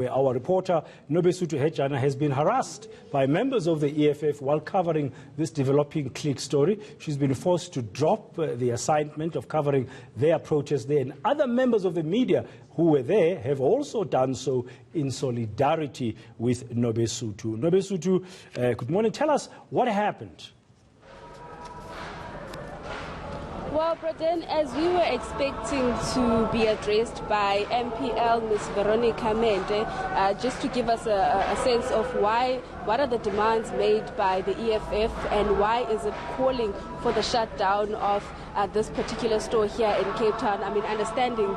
where our reporter Nobusuthu Hejana has been harassed by members of the EFF while covering this developing clique story. She's been forced to drop the assignment of covering their protest there, and other members of the media who were there have also done so in solidarity with Nobesuthu. Nobesuthu, good morning. Tell us what happened. Well, Braden, as we were expecting to be addressed by MPL Ms. Veronica Mende, just to give us a sense of what are the demands made by the EFF and why is it calling for the shutdown of this particular store here in Cape Town. I mean, understanding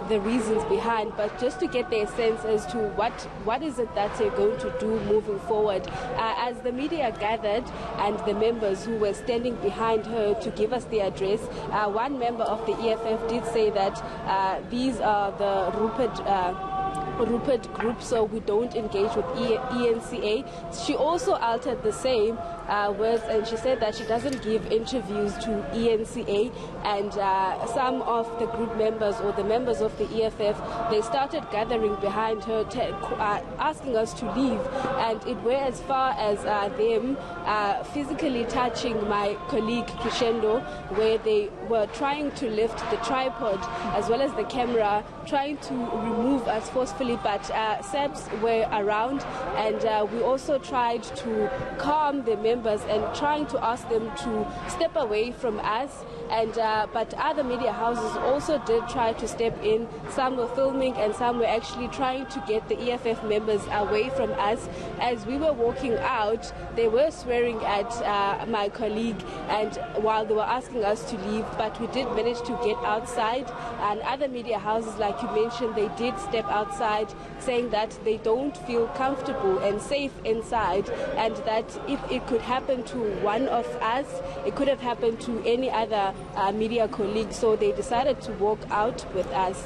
the reasons behind, but just to get their sense as to what is it that they're going to do moving forward. As the media gathered and the members who were standing behind her to give us the address, one member of the EFF did say that these are the Rupert group, so we don't engage with eNCA. She also altered the same words, and she said that she doesn't give interviews to eNCA, and some of the group members or the members of the EFF, they started gathering behind her, asking us to leave, and it went as far as them physically touching my colleague Crescendo, where they were trying to lift the tripod as well as the camera, trying to remove us forcefully, but SEPs were around, and we also tried to calm the members and trying to ask them to step away from us, and but other media houses also did try to step in. Some were filming and some were actually trying to get the EFF members away from us. As we were walking out, they were swearing at my colleague, and while they were asking us to leave, but we did manage to get outside, and other media houses, like you mentioned, they did step outside, saying that they don't feel comfortable and safe inside, and that if it could happen to one of us, it could have happened to any other media colleague, so they decided to walk out with us.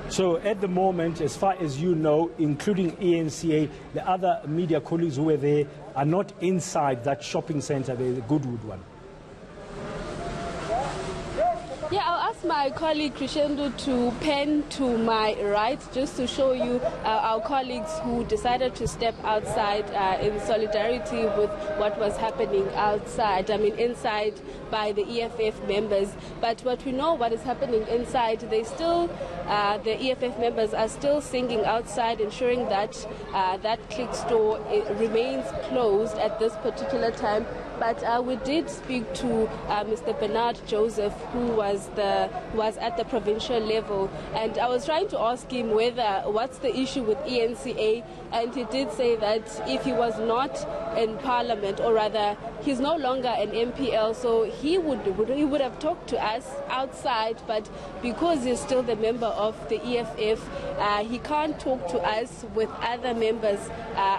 So at the moment, as far as you know, including eNCA, the other media colleagues who were there are not inside that shopping center, the Goodwood one? Yeah, I'll ask my colleague Crescendo to pen to my right just to show you our colleagues who decided to step outside in solidarity with what was happening outside. I mean, inside by the EFF members. But what we know, what is happening inside, they still, the EFF members are still singing outside, ensuring that that clique store remains closed at this particular time. But we did speak to Mr. Bernard Joseph, who was at the provincial level, and I was trying to ask him what's the issue with eNCA, and he did say that if he was not in Parliament, or rather he's no longer an MPL, so he would have talked to us outside, but because he's still the member of the EFF, he can't talk to us with other members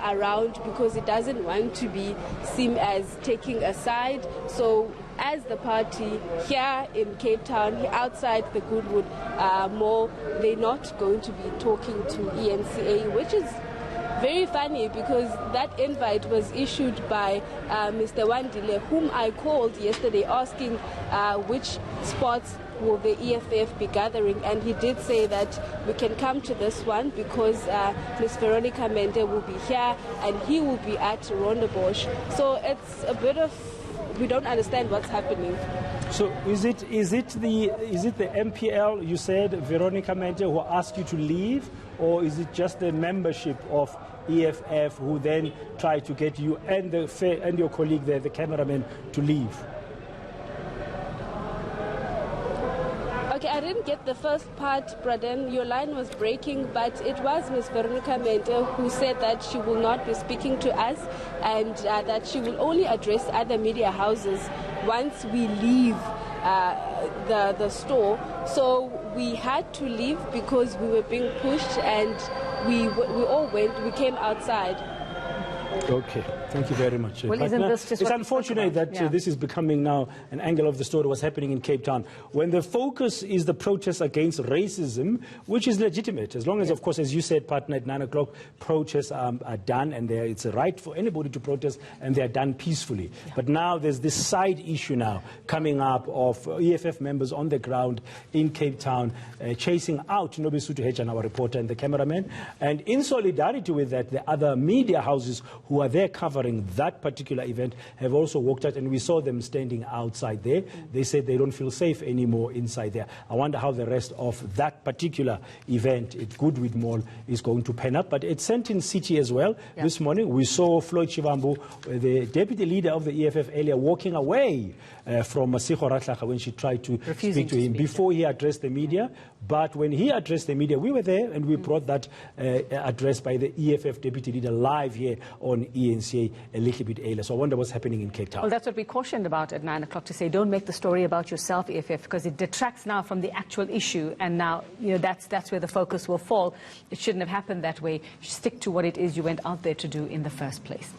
around because he doesn't want to be seen as taking a side. So as the party here in Cape Town, outside the Goodwood Mall, they're not going to be talking to eNCA, which is very funny because that invite was issued by Mr. Wandile, whom I called yesterday asking which spots will the EFF be gathering, and he did say that we can come to this one because Ms. Veronica Mende will be here and he will be at Rondebosch. So it's a bit of, we don't understand what's happening. So is it the MPL, you said, Veronica Mende, who asked you to leave, or is it just the membership of EFF who then tried to get you and your colleague there, the cameraman, to leave? Okay, I didn't get the first part, Braden. Your line was breaking, but it was Ms. Veronica Mende who said that she will not be speaking to us and that she will only address other media houses once we leave the store. So we had to leave because we were being pushed, and we all went, we came outside. Okay, thank you very much. Well, isn't this just it's what unfortunate that this is becoming now an angle of the story, what's happening in Cape Town, when the focus is the protest against racism, which is legitimate, as long as, of course, as you said, partner, at 9 o'clock, protests are done, and it's a right for anybody to protest, and they're done peacefully. Yeah. But now there's this side issue now coming up of EFF members on the ground in Cape Town chasing out Nobusuthu Hejana, our reporter, and the cameraman. And in solidarity with that, the other media houses who are there covering that particular event have also walked out, and we saw them standing outside there. They said they don't feel safe anymore inside there. I wonder how the rest of that particular event at Goodwood Mall is going to pan up. But at Sandton City as well, this morning, we saw Floyd Shivambu, the deputy leader of the EFF earlier, walking away from Masiko Ratlaka when she tried to speak to him before he addressed the media. But when he addressed the media, we were there, and we brought that address by the EFF deputy leader live here on eNCA a little bit earlier. So I wonder what's happening in Cape Town. Well, that's what we cautioned about at 9 o'clock, to say don't make the story about yourself, EFF, because it detracts now from the actual issue, and now that's where the focus will fall. It shouldn't have happened that way. Stick to what it is you went out there to do in the first place.